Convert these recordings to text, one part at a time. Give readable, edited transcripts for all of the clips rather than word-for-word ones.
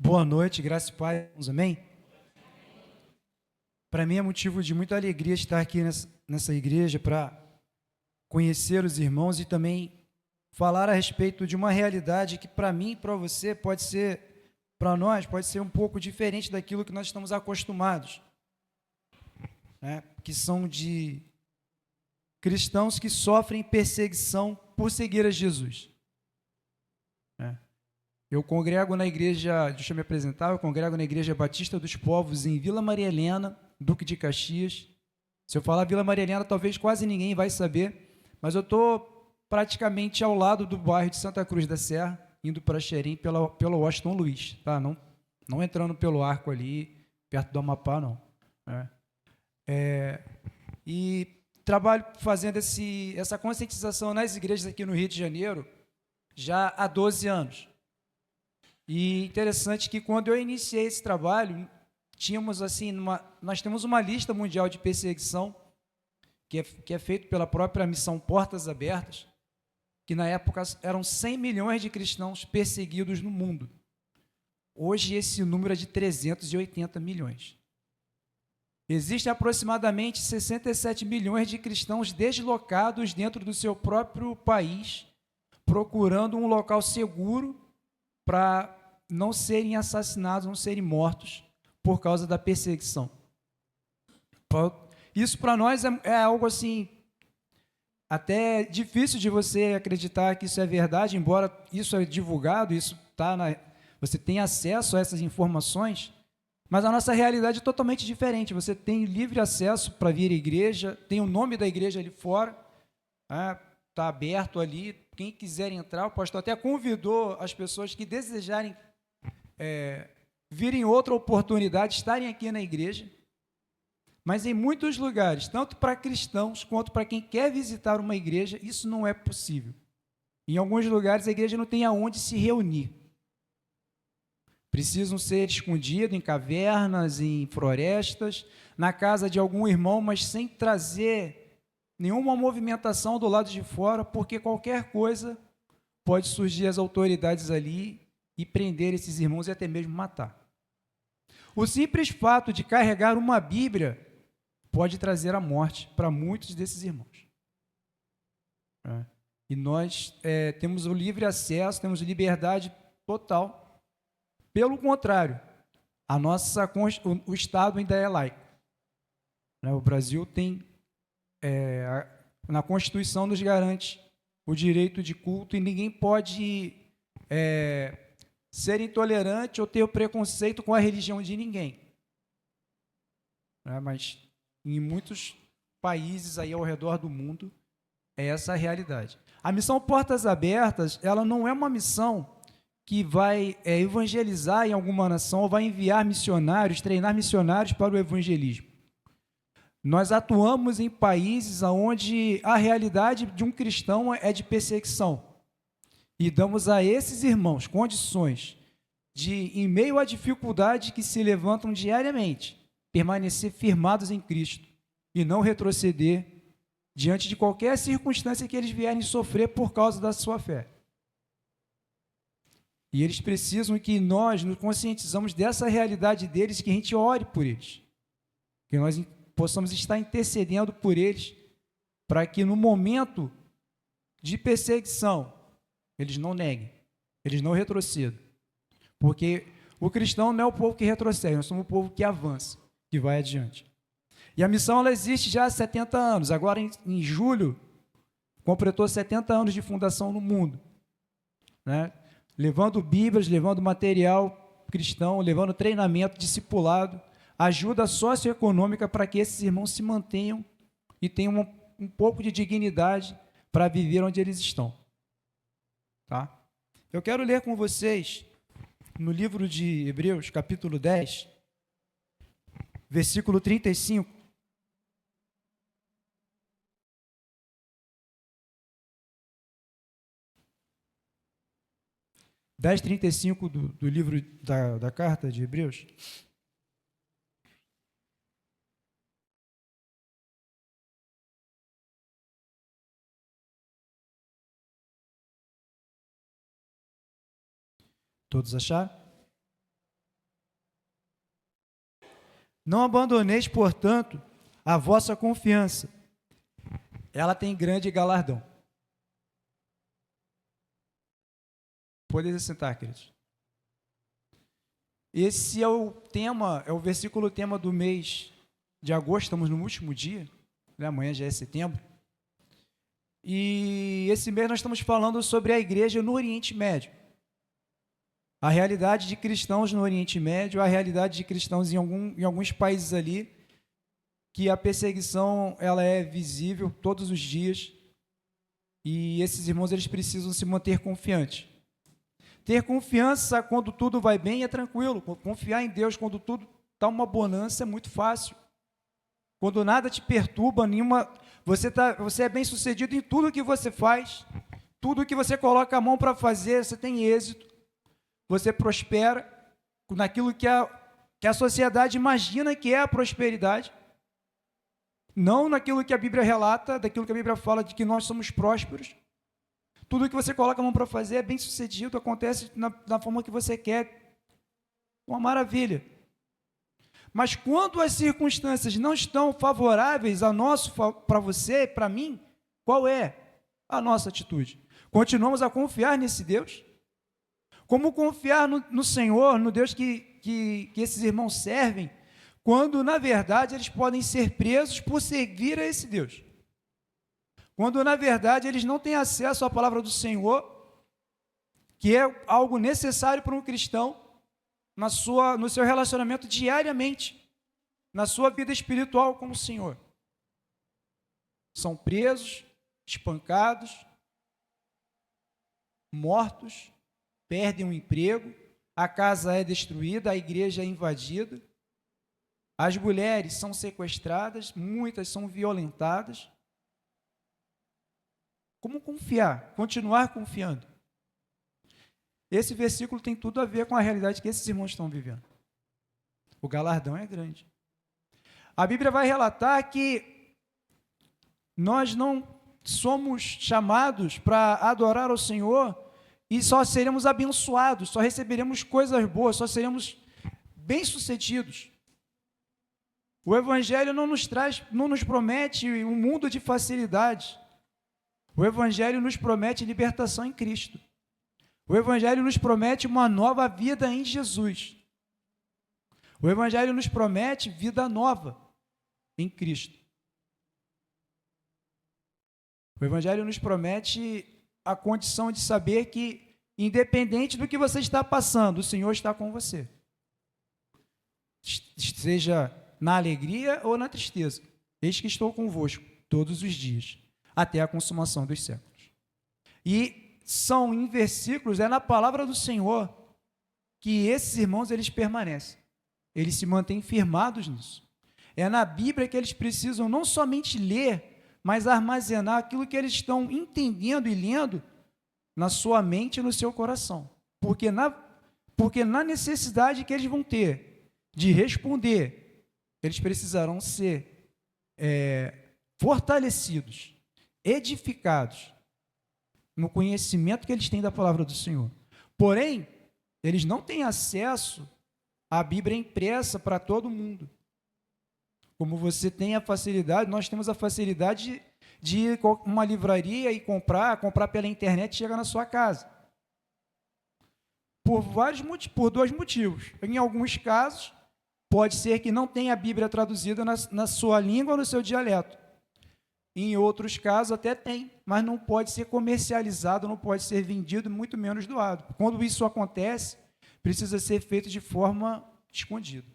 Boa noite, graça e paz, irmãos, amém? Para mim é motivo de muita alegria estar aqui nessa igreja para conhecer os irmãos e também falar a respeito de uma realidade que para mim e para você pode ser, para nós, pode ser um pouco diferente daquilo que nós estamos acostumados, né? Que são de cristãos que sofrem perseguição por seguir a Jesus, né? Eu congrego na igreja, deixa eu me apresentar, eu congrego na Igreja Batista dos Povos em Vila Maria Helena, Duque de Caxias. Se eu falar Vila Maria Helena, talvez quase ninguém vai saber, mas eu estou praticamente ao lado do bairro de Santa Cruz da Serra, indo para Xerém pelo Washington Luiz, tá? Não entrando pelo arco ali, perto do Amapá, não. E trabalho fazendo essa conscientização nas igrejas aqui no Rio de Janeiro já há 12 anos. E interessante que quando eu iniciei esse trabalho, tínhamos assim, nós temos uma lista mundial de perseguição que é feito pela própria missão Portas Abertas, que na época eram 100 milhões de cristãos perseguidos no mundo. Hoje esse número é de 380 milhões. Existem aproximadamente 67 milhões de cristãos deslocados dentro do seu próprio país, procurando um local seguro para não serem assassinados, não serem mortos por causa da perseguição. Isso para nós é algo assim, até difícil de você acreditar que isso é verdade, embora isso é divulgado, você tem acesso a essas informações, mas a nossa realidade é totalmente diferente. Você tem livre acesso para vir à igreja, tem o nome da igreja ali fora, está aberto ali, quem quiser entrar, o pastor até convidou as pessoas que desejarem virem outra oportunidade, estarem aqui na igreja, mas em muitos lugares, tanto para cristãos quanto para quem quer visitar uma igreja, isso não é possível. Em alguns lugares a igreja não tem aonde se reunir. Precisam ser escondidos em cavernas, em florestas, na casa de algum irmão, mas sem trazer nenhuma movimentação do lado de fora, porque qualquer coisa pode surgir as autoridades ali e prender esses irmãos e até mesmo matar. O simples fato de carregar uma Bíblia pode trazer a morte para muitos desses irmãos. E nós temos o livre acesso, temos liberdade total. Pelo contrário, o Estado ainda é laico. O Brasil tem, na Constituição nos garante o direito de culto e ninguém pode ser intolerante ou ter preconceito com a religião de ninguém. Mas em muitos países aí ao redor do mundo é essa a realidade. A missão Portas Abertas, ela não é uma missão que vai evangelizar em alguma nação ou vai enviar missionários, treinar missionários para o evangelismo. Nós atuamos em países onde a realidade de um cristão é de perseguição. E damos a esses irmãos condições de, em meio à dificuldade que se levantam diariamente, permanecer firmados em Cristo e não retroceder diante de qualquer circunstância que eles vierem sofrer por causa da sua fé. E eles precisam que nós nos conscientizamos dessa realidade deles, que a gente ore por eles, que nós possamos estar intercedendo por eles, para que no momento de perseguição, eles não neguem, eles não retrocedam. Porque o cristão não é o povo que retrocede, nós somos o povo que avança, que vai adiante. E a missão ela existe já há 70 anos, agora em julho, completou 70 anos de fundação no mundo, né? Levando Bíblias, levando material cristão, levando treinamento, discipulado, ajuda socioeconômica para que esses irmãos se mantenham e tenham um pouco de dignidade para viver onde eles estão. Tá? Eu quero ler com vocês no livro de Hebreus, capítulo 10, versículo 35. Dez 35 do livro da carta de Hebreus. Todos acharam? Não abandoneis, portanto, a vossa confiança. Ela tem grande galardão. Podem se sentar, queridos. Esse é o tema, é o versículo tema do mês de agosto, estamos no último dia, né? Amanhã já é setembro. E esse mês nós estamos falando sobre a igreja no Oriente Médio. A realidade de cristãos no Oriente Médio, a realidade de cristãos em alguns países ali, que a perseguição ela é visível todos os dias, e esses irmãos eles precisam se manter confiantes. Ter confiança quando tudo vai bem é tranquilo, confiar em Deus quando tudo está uma bonança é muito fácil. Quando nada te perturba, você é bem sucedido em tudo que você faz, tudo que você coloca a mão para fazer, você tem êxito, você prospera naquilo que a sociedade imagina que é a prosperidade, não naquilo que a Bíblia relata, daquilo que a Bíblia fala de que nós somos prósperos. Tudo que você coloca a mão para fazer é bem sucedido, acontece da forma que você quer, uma maravilha. Mas quando as circunstâncias não estão favoráveis para você, para mim, qual é a nossa atitude? Continuamos a confiar nesse Deus? Como confiar no Senhor, no Deus que esses irmãos servem, quando, na verdade, eles podem ser presos por servir a esse Deus? Quando, na verdade, eles não têm acesso à palavra do Senhor, que é algo necessário para um cristão, no seu relacionamento diariamente, na sua vida espiritual com o Senhor. São presos, espancados, mortos, perdem o emprego, a casa é destruída, a igreja é invadida, as mulheres são sequestradas, muitas são violentadas. Como confiar? Continuar confiando? Esse versículo tem tudo a ver com a realidade que esses irmãos estão vivendo. O galardão é grande. A Bíblia vai relatar que nós não somos chamados para adorar ao Senhor e só seremos abençoados, só receberemos coisas boas, só seremos bem-sucedidos. O Evangelho não nos promete um mundo de facilidades. O Evangelho nos promete libertação em Cristo. O Evangelho nos promete uma nova vida em Jesus. O Evangelho nos promete vida nova em Cristo. O Evangelho nos promete a condição de saber que, independente do que você está passando, o Senhor está com você. Seja na alegria ou na tristeza. Eis que estou convosco todos os dias, até a consumação dos séculos. E são em versículos, é na palavra do Senhor, que esses irmãos, eles permanecem. Eles se mantêm firmados nisso. É na Bíblia que eles precisam não somente ler, mas armazenar aquilo que eles estão entendendo e lendo na sua mente e no seu coração. Porque na necessidade que eles vão ter de responder, eles precisarão ser fortalecidos, edificados no conhecimento que eles têm da palavra do Senhor. Porém, eles não têm acesso à Bíblia impressa para todo mundo. Como você tem a facilidade, nós temos a facilidade de ir a uma livraria e comprar pela internet e chegar na sua casa. Por dois motivos. Em alguns casos, pode ser que não tenha a Bíblia traduzida na sua língua ou no seu dialeto. Em outros casos até tem, mas não pode ser comercializado, não pode ser vendido, muito menos doado. Quando isso acontece, precisa ser feito de forma escondida,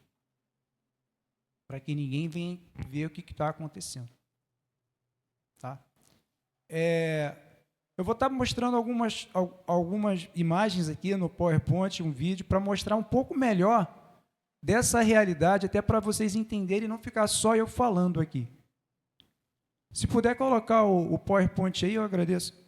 para que ninguém venha ver o que está acontecendo. Tá? Eu vou estar mostrando algumas imagens aqui no PowerPoint, um vídeo, para mostrar um pouco melhor dessa realidade, até para vocês entenderem e não ficar só eu falando aqui. Se puder colocar o PowerPoint aí, eu agradeço.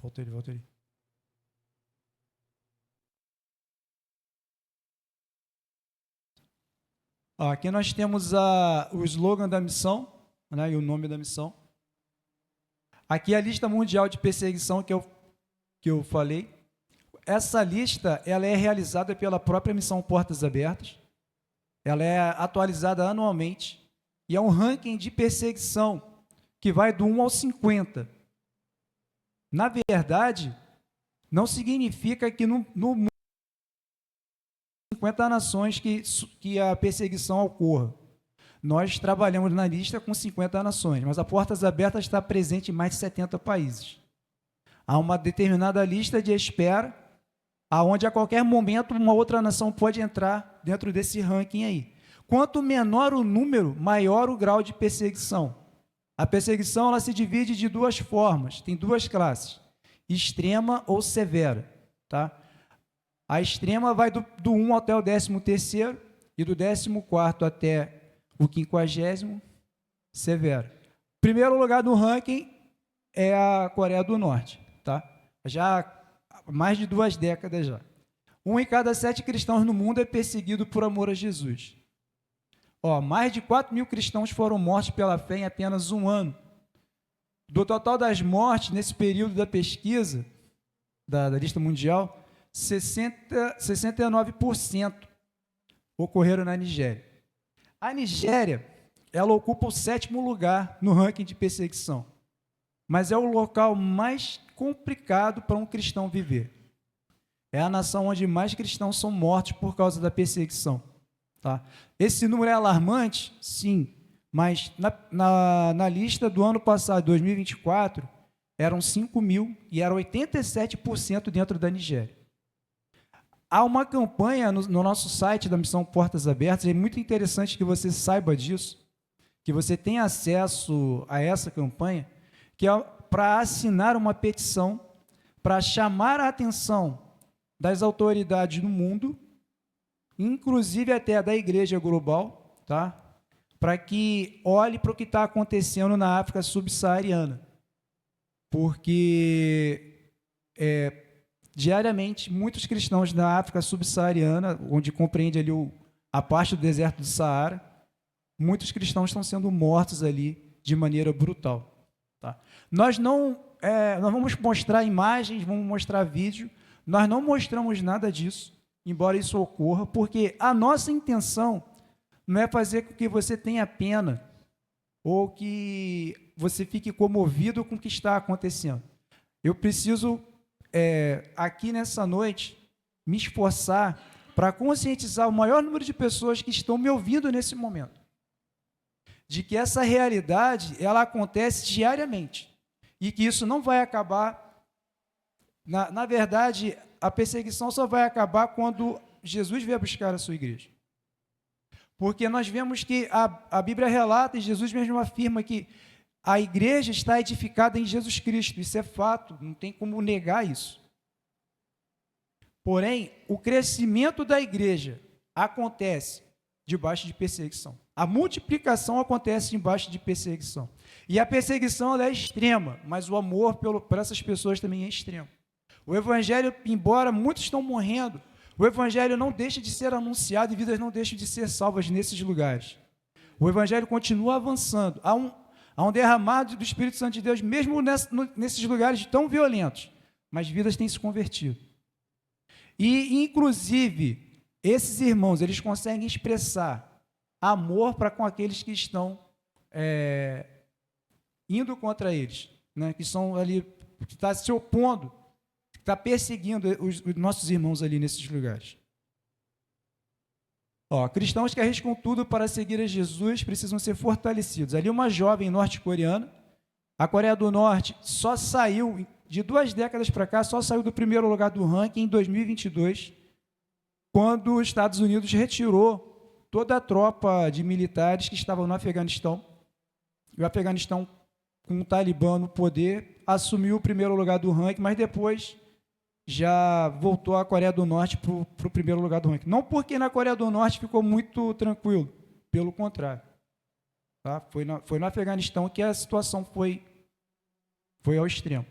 Volta ele, volta ele. Ó, aqui nós temos o slogan da missão, né, e o nome da missão. Aqui a lista mundial de perseguição que eu falei. Essa lista ela é realizada pela própria missão Portas Abertas. Ela é atualizada anualmente e é um ranking de perseguição que vai do 1 ao 50. Na verdade, não significa que no mundo 50 nações que a perseguição ocorra. Nós trabalhamos na lista com 50 nações, mas a Portas Abertas está presente em mais de 70 países. Há uma determinada lista de espera, aonde a qualquer momento uma outra nação pode entrar dentro desse ranking aí. Quanto menor o número, maior o grau de perseguição. A perseguição ela se divide de duas formas, tem duas classes, extrema ou severa. Tá? A extrema vai do 1 até o 13º e do 14º até o 50º, severo. Primeiro lugar no ranking é a Coreia do Norte, tá? Já há mais de 2 décadas já. 1 em cada 7 cristãos no mundo é perseguido por amor a Jesus. Ó, mais de 4.000 cristãos foram mortos pela fé em apenas um ano. Do total das mortes nesse período da pesquisa da lista mundial, 69% ocorreram na Nigéria. A Nigéria, ela ocupa o 7º lugar no ranking de perseguição, mas é o local mais complicado para um cristão viver. É a nação onde mais cristãos são mortos por causa da perseguição. Tá? Esse número é alarmante? Sim, mas na lista do ano passado, 2024, eram 5.000 e era 87% dentro da Nigéria. Há uma campanha no nosso site da Missão Portas Abertas, é muito interessante que você saiba disso, que você tenha acesso a essa campanha, que é para assinar uma petição para chamar a atenção das autoridades no mundo, inclusive até da Igreja Global, tá? Para que olhe para o que está acontecendo na África subsaariana. Porque diariamente, muitos cristãos da África subsaariana, onde compreende ali a parte do deserto do Saara, muitos cristãos estão sendo mortos ali de maneira brutal. Tá? Nós vamos mostrar imagens, vamos mostrar vídeo, nós não mostramos nada disso, embora isso ocorra, porque a nossa intenção não é fazer com que você tenha pena ou que você fique comovido com o que está acontecendo. Eu preciso aqui nessa noite, me esforçar para conscientizar o maior número de pessoas que estão me ouvindo nesse momento, de que essa realidade, ela acontece diariamente, e que isso não vai acabar, na verdade, a perseguição só vai acabar quando Jesus vier buscar a sua igreja. Porque nós vemos que a Bíblia relata, e Jesus mesmo afirma que a igreja está edificada em Jesus Cristo, isso é fato, não tem como negar isso. Porém, o crescimento da igreja acontece debaixo de perseguição. A multiplicação acontece debaixo de perseguição. E a perseguição ela é extrema, mas o amor por essas pessoas também é extremo. O evangelho, embora muitos estão morrendo, o evangelho não deixa de ser anunciado e vidas não deixam de ser salvas nesses lugares. O evangelho continua avançando. Há um derramado do Espírito Santo de Deus, mesmo nesses lugares tão violentos, mas vidas têm se convertido. E, inclusive, esses irmãos, eles conseguem expressar amor para com aqueles que estão indo contra eles, né? Que estão ali, que está se opondo, que está perseguindo os nossos irmãos ali nesses lugares. Cristãos que arriscam tudo para seguir a Jesus precisam ser fortalecidos. Ali uma jovem norte-coreana, a Coreia do Norte só saiu, de 2 décadas para cá, só saiu do primeiro lugar do ranking em 2022, quando os Estados Unidos retirou toda a tropa de militares que estavam no Afeganistão. E o Afeganistão, com o Talibã no poder, assumiu o primeiro lugar do ranking, mas depois já voltou a Coreia do Norte para o primeiro lugar do ranking. Não porque na Coreia do Norte ficou muito tranquilo, pelo contrário. Tá? Foi no Afeganistão que a situação foi ao extremo.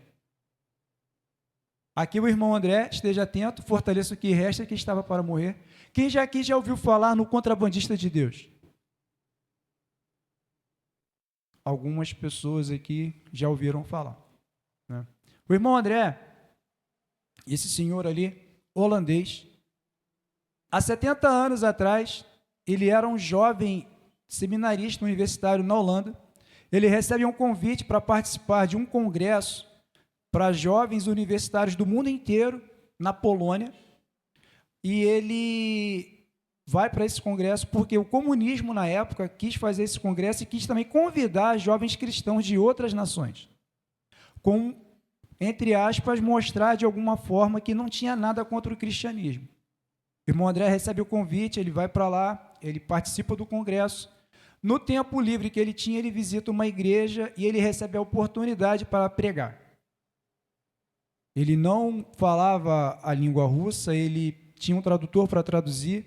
Aqui o irmão André, esteja atento, fortaleça o que resta, que estava para morrer. Quem já aqui já ouviu falar no contrabandista de Deus? Algumas pessoas aqui já ouviram falar, né? O irmão André, esse senhor ali, holandês, há 70 anos atrás, ele era um jovem seminarista universitário na Holanda. Ele recebe um convite para participar de um congresso para jovens universitários do mundo inteiro, na Polônia, e ele vai para esse congresso porque o comunismo, na época, quis fazer esse congresso e quis também convidar jovens cristãos de outras nações, com, entre aspas, mostrar de alguma forma que não tinha nada contra o cristianismo. O irmão André recebe o convite, ele vai para lá, ele participa do congresso. No tempo livre que ele tinha, ele visita uma igreja e ele recebe a oportunidade para pregar. Ele não falava a língua russa, ele tinha um tradutor para traduzir.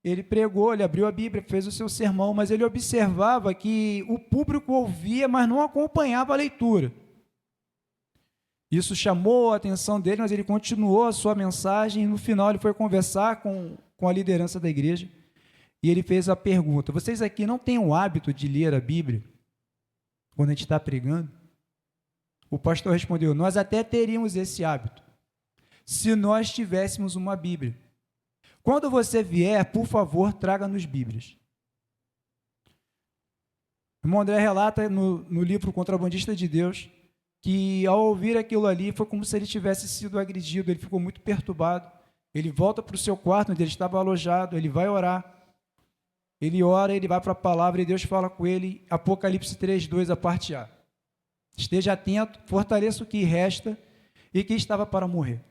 Ele pregou, ele abriu a Bíblia, fez o seu sermão, mas ele observava que o público ouvia, mas não acompanhava a leitura. Isso chamou a atenção dele, mas ele continuou a sua mensagem e no final ele foi conversar com a liderança da igreja e ele fez a pergunta: vocês aqui não têm o hábito de ler a Bíblia quando a gente está pregando? O pastor respondeu: nós até teríamos esse hábito se nós tivéssemos uma Bíblia. Quando você vier, por favor, traga-nos Bíblias. O irmão André relata no livro Contrabandista de Deus que, ao ouvir aquilo ali, foi como se ele tivesse sido agredido, ele ficou muito perturbado. Ele volta para o seu quarto, onde ele estava alojado, ele vai orar. Ele ora, ele vai para a palavra e Deus fala com ele, Apocalipse 3:2, a parte A. Esteja atento, fortaleça o que resta e que estava para morrer.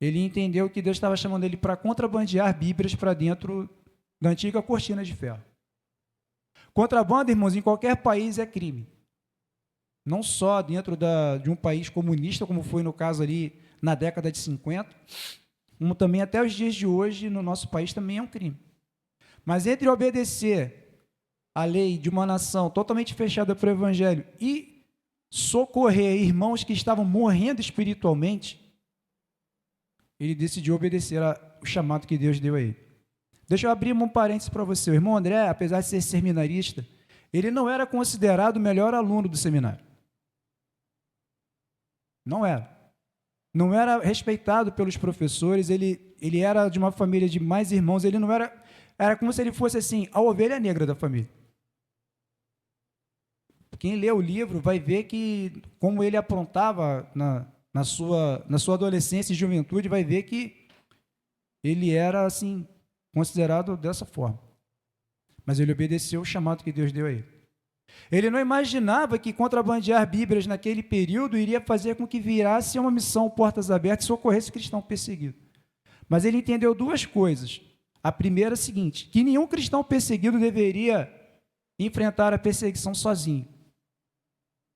Ele entendeu que Deus estava chamando ele para contrabandear Bíblias para dentro da antiga cortina de ferro. Contrabando, irmãos, em qualquer país é crime. Não só dentro de um país comunista, como foi no caso ali na década de 50, como também até os dias de hoje no nosso país também é um crime. Mas entre obedecer a lei de uma nação totalmente fechada para o Evangelho e socorrer irmãos que estavam morrendo espiritualmente, ele decidiu obedecer o chamado que Deus deu a ele. Deixa eu abrir um parênteses para você. O irmão André, apesar de ser seminarista, ele não era considerado o melhor aluno do seminário. Não era. Não era respeitado pelos professores, ele era de uma família de mais irmãos, ele não era... Era como se ele fosse, assim, a ovelha negra da família. Quem lê o livro vai ver que, como ele aprontava na sua adolescência e juventude, vai ver que ele era, assim, considerado dessa forma. Mas ele obedeceu o chamado que Deus deu a ele. Ele não imaginava que contrabandear Bíblias naquele período iria fazer com que virasse uma missão portas abertas e socorresse cristão perseguido. Mas ele entendeu duas coisas. A primeira é a seguinte, que nenhum cristão perseguido deveria enfrentar a perseguição sozinho.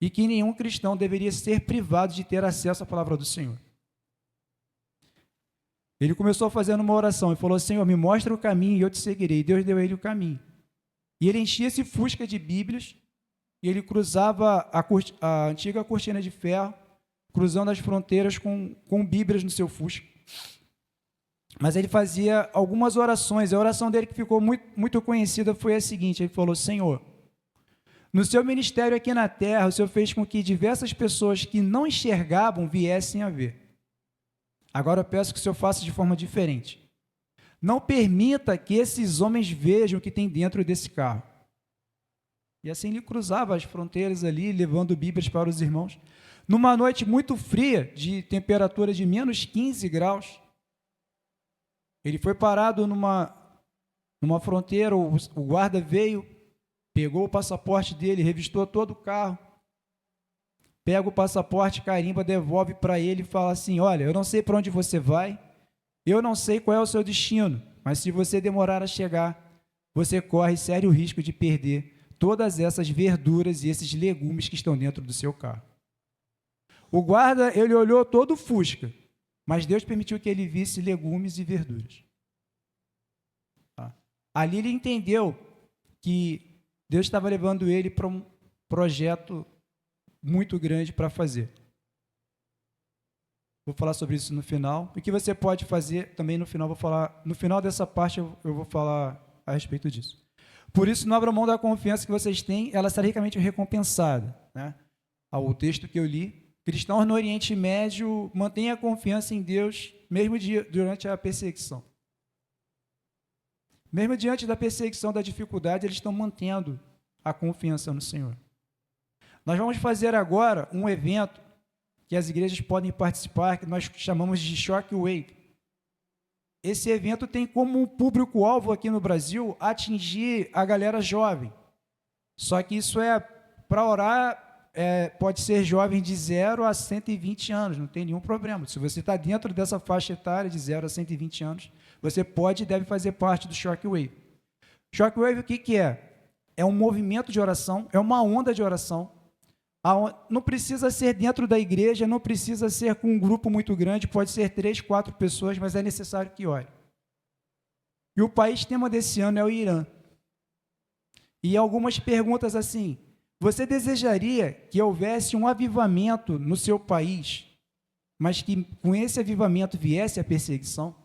E que nenhum cristão deveria ser privado de ter acesso à palavra do Senhor. Ele começou fazendo uma oração e falou: Senhor, me mostra o caminho e eu te seguirei. E Deus deu a ele o caminho. E ele enchia esse fusca de Bíblias e ele cruzava a antiga cortina de ferro, cruzando as fronteiras com Bíblias no seu fusca. Mas ele fazia algumas orações. A oração dele que ficou muito conhecida foi a seguinte: ele falou: Senhor, no seu ministério aqui na terra, o Senhor fez com que diversas pessoas que não enxergavam viessem a ver. Agora eu peço que o Senhor faça de forma diferente. Não permita que esses homens vejam o que tem dentro desse carro. E assim ele cruzava as fronteiras ali, levando Bíblias para os irmãos. Numa noite muito fria, de temperatura de menos 15 graus, ele foi parado numa fronteira, o guarda veio, pegou o passaporte dele, revistou todo o carro, pega o passaporte, carimba, devolve para ele e fala assim: olha, eu não sei para onde você vai, eu não sei qual é o seu destino, mas se você demorar a chegar, você corre sério risco de perder todas essas verduras e esses legumes que estão dentro do seu carro. O guarda, ele olhou todo o fusca, mas Deus permitiu que ele visse legumes e verduras. Ali ele entendeu que Deus estava levando ele para um projeto muito grande para fazer. Vou falar sobre isso no final. O que você pode fazer também no final, no final dessa parte eu vou falar a respeito disso. Por isso, não abra mão da confiança que vocês têm, ela será ricamente recompensada, né? O texto que eu li, cristãos no Oriente Médio mantêm a confiança em Deus mesmo durante a perseguição. Mesmo diante da perseguição, da dificuldade, eles estão mantendo a confiança no Senhor. Nós vamos fazer agora um evento que as igrejas podem participar, que nós chamamos de Shockwave. Esse evento tem como público-alvo aqui no Brasil atingir a galera jovem. Só que isso para orar, pode ser jovem de 0 a 120 anos, não tem nenhum problema. Se você está dentro dessa faixa etária de 0 a 120 anos, você pode e deve fazer parte do Shockwave. Shockwave, o que é? É um movimento de oração, é uma onda de oração. Não precisa ser dentro da igreja, não precisa ser com um grupo muito grande, pode ser 3, 4 pessoas, mas é necessário que ore. E o país tema desse ano é o Irã. E algumas perguntas assim: você desejaria que houvesse um avivamento no seu país, mas que com esse avivamento viesse a perseguição?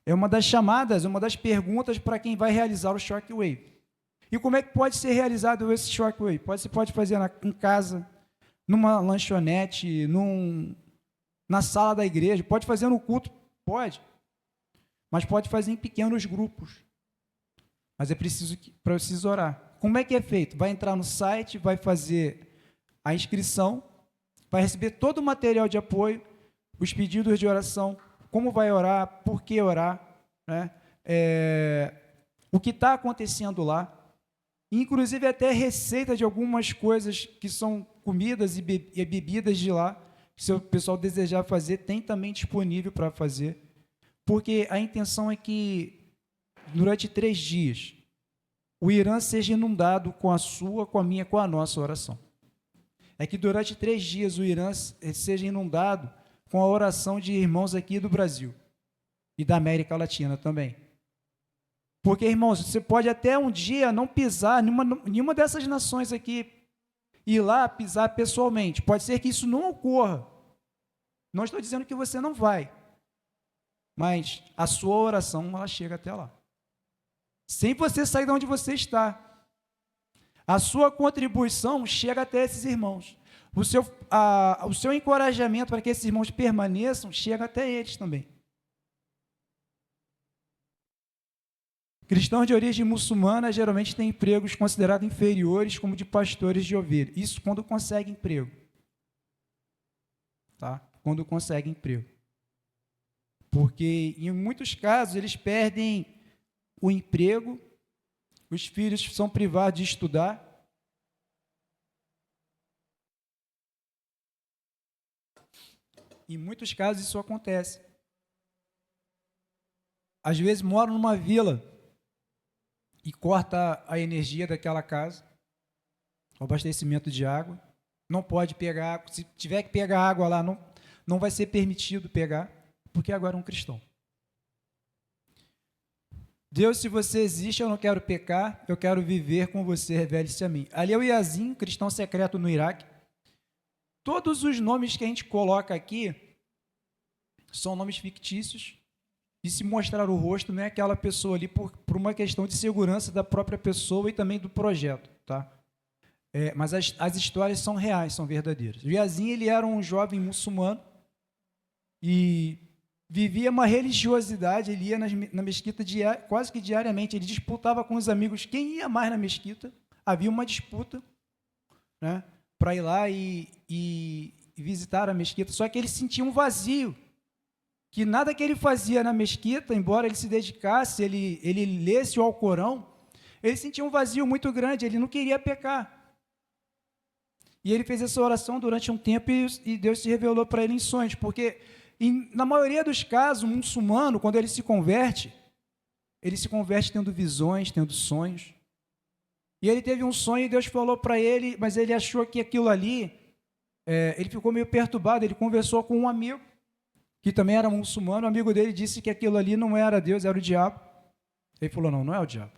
É uma das chamadas, uma das perguntas para quem vai realizar o Shockwave. E como é que pode ser realizado esse Shockwave? Você pode fazer em casa, numa lanchonete, na sala da igreja, pode fazer no culto, pode, mas pode fazer em pequenos grupos. Mas é preciso orar. Como é que é feito? Vai entrar no site, vai fazer a inscrição, vai receber todo o material de apoio, os pedidos de oração, como vai orar, por que orar, né? O que está acontecendo lá, inclusive até receita de algumas coisas que são comidas e bebidas de lá, que se o pessoal desejar fazer, tem também disponível para fazer, porque a intenção é que durante 3 dias o Irã seja inundado com a sua, com a minha, com a nossa oração. É que durante 3 dias o Irã seja inundado com a oração de irmãos aqui do Brasil e da América Latina também. Porque, irmãos, você pode até um dia não pisar em nenhuma dessas nações aqui, ir lá pisar pessoalmente. Pode ser que isso não ocorra. Não estou dizendo que você não vai, mas a sua oração, ela chega até lá. Sem você sair de onde você está. A sua contribuição chega até esses irmãos. O seu encorajamento para que esses irmãos permaneçam chega até eles também. Cristãos de origem muçulmana geralmente têm empregos considerados inferiores, como de pastores de ovelhas. Isso quando consegue emprego. Tá? Quando consegue emprego. Porque, em muitos casos, eles perdem o emprego, os filhos são privados de estudar. Em muitos casos, isso acontece. Às vezes, moram numa vila e corta a energia daquela casa, o abastecimento de água, não pode pegar, se tiver que pegar água lá, não vai ser permitido pegar, porque agora é um cristão. Deus, se você existe, eu não quero pecar, eu quero viver com você, revele-se a mim. Ali é o Yazin, cristão secreto no Iraque. Todos os nomes que a gente coloca aqui são nomes fictícios, e se mostrar o rosto não é aquela pessoa ali por uma questão de segurança da própria pessoa e também do projeto, tá? Mas as histórias são reais, são verdadeiras. O Yazin, ele era um jovem muçulmano e vivia uma religiosidade, ele ia na mesquita quase que diariamente, ele disputava com os amigos quem ia mais na mesquita, havia uma disputa, né, para ir lá e visitar a mesquita, só que ele sentia um vazio, que nada que ele fazia na mesquita, embora ele se dedicasse, ele lesse o Alcorão, ele sentia um vazio muito grande, ele não queria pecar. E ele fez essa oração durante um tempo e Deus se revelou para ele em sonhos, porque na maioria dos casos, um muçulmano, quando ele se converte tendo visões, tendo sonhos. E ele teve um sonho e Deus falou para ele, mas ele achou que aquilo ali, ele ficou meio perturbado, ele conversou com um amigo, que também era muçulmano, o amigo dele disse que aquilo ali não era Deus, era o diabo. Ele falou, não é o diabo.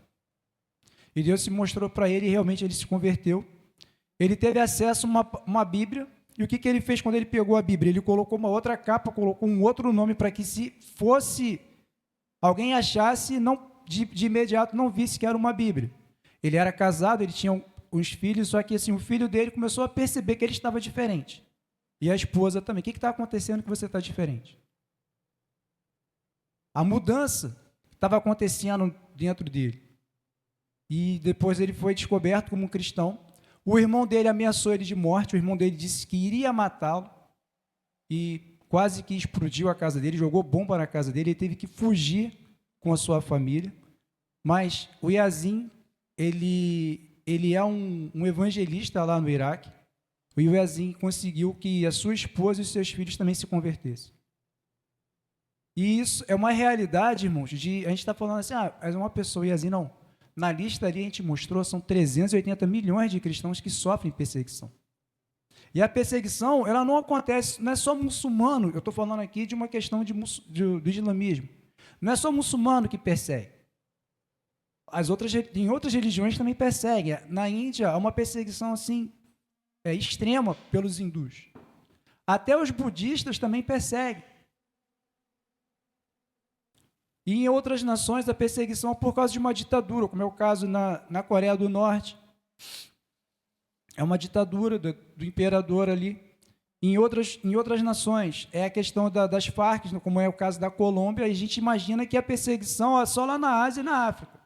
E Deus se mostrou para ele e realmente ele se converteu. Ele teve acesso a uma Bíblia E o que ele fez quando ele pegou a Bíblia? Ele colocou uma outra capa, colocou um outro nome para que, se fosse alguém achasse, não de imediato não visse que era uma Bíblia. Ele era casado, ele tinha uns filhos, só que assim, o filho dele começou a perceber que ele estava diferente. E a esposa também. O que está acontecendo que você está diferente? A mudança estava acontecendo dentro dele. E depois ele foi descoberto como um cristão. O irmão dele ameaçou ele de morte, o irmão dele disse que iria matá-lo e quase que explodiu a casa dele, jogou bomba na casa dele, ele teve que fugir com a sua família. Mas o Yazin, ele é um evangelista lá no Iraque, e o Yazin conseguiu que a sua esposa e os seus filhos também se convertessem. E isso é uma realidade, irmãos, a gente está falando assim, é uma pessoa, o Yazin não. Na lista ali a gente mostrou, são 380 milhões de cristãos que sofrem perseguição. E a perseguição, ela não acontece, não é só muçulmano, eu estou falando aqui de uma questão do islamismo. Não é só muçulmano que persegue. Em outras religiões também perseguem. Na Índia, há uma perseguição assim, extrema pelos hindus. Até os budistas também perseguem. E em outras nações, a perseguição é por causa de uma ditadura, como é o caso na Coreia do Norte. É uma ditadura do imperador ali. Em outras nações, é a questão das Farc, como é o caso da Colômbia, e a gente imagina que a perseguição é só lá na Ásia e na África.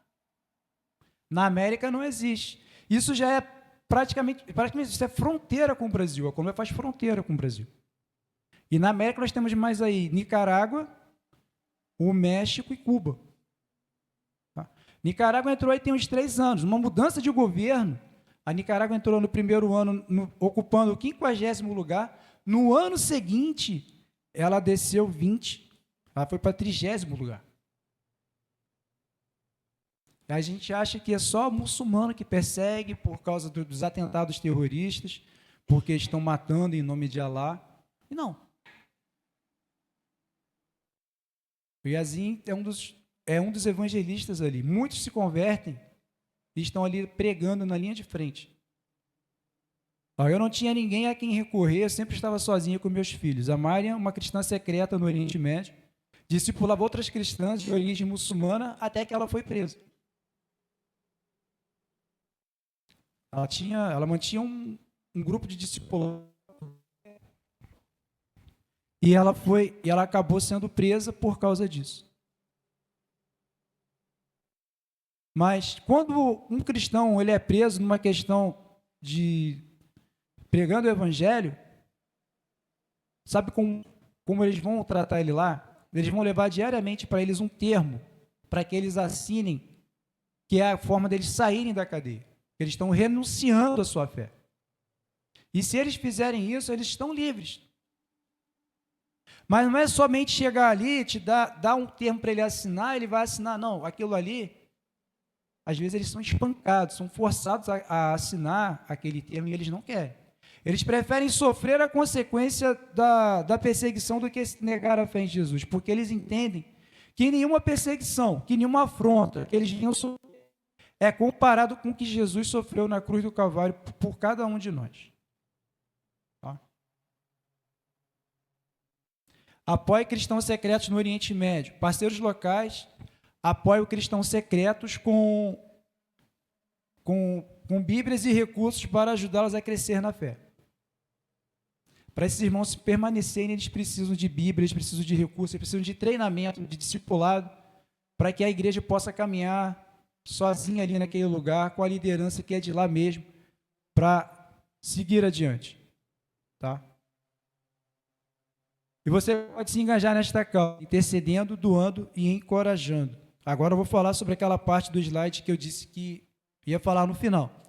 Na América não existe. Isso já é praticamente isso é fronteira com o Brasil. A Colômbia faz fronteira com o Brasil. E na América nós temos mais aí Nicarágua, o México e Cuba. Tá? Nicarágua entrou aí tem uns 3 anos, uma mudança de governo. A Nicarágua entrou no primeiro ano ocupando o 50º lugar. No ano seguinte, ela desceu 20, ela foi para 30º lugar. A gente acha que é só muçulmano que persegue por causa dos atentados terroristas, porque estão matando em nome de Alá. E não. O Yazin é um dos evangelistas ali. Muitos se convertem e estão ali pregando na linha de frente. Eu não tinha ninguém a quem recorrer, eu sempre estava sozinha com meus filhos. A Mariam, uma cristã secreta no Oriente Médio, discipulava outras cristãs de origem muçulmana até que ela foi presa. Ela mantinha um grupo de discipulados. E ela acabou sendo presa por causa disso. Mas quando um cristão ele é preso numa questão de pregando o evangelho, sabe como eles vão tratar ele lá? Eles vão levar diariamente para eles um termo, para que eles assinem, que é a forma deles saírem da cadeia. Eles estão renunciando à sua fé. E se eles fizerem isso, eles estão livres. Mas não é somente chegar ali, te dar um termo para ele assinar, ele vai assinar. Não, aquilo ali, às vezes eles são espancados, são forçados a assinar aquele termo e eles não querem. Eles preferem sofrer a consequência da perseguição do que negar a fé em Jesus, porque eles entendem que nenhuma perseguição, que nenhuma afronta que eles venham sofrer é comparado com o que Jesus sofreu na cruz do Calvário por cada um de nós. Tá? Apoie cristãos secretos no Oriente Médio. Parceiros locais apoiam cristãos secretos com Bíblias e recursos para ajudá-los a crescer na fé. Para esses irmãos permanecerem, eles precisam de Bíblia, eles precisam de recursos, eles precisam de treinamento, de discipulado, para que a igreja possa caminhar sozinha ali naquele lugar, com a liderança que é de lá mesmo, para seguir adiante. Tá? E você pode se engajar nesta causa, intercedendo, doando e encorajando. Agora eu vou falar sobre aquela parte do slide que eu disse que ia falar no final.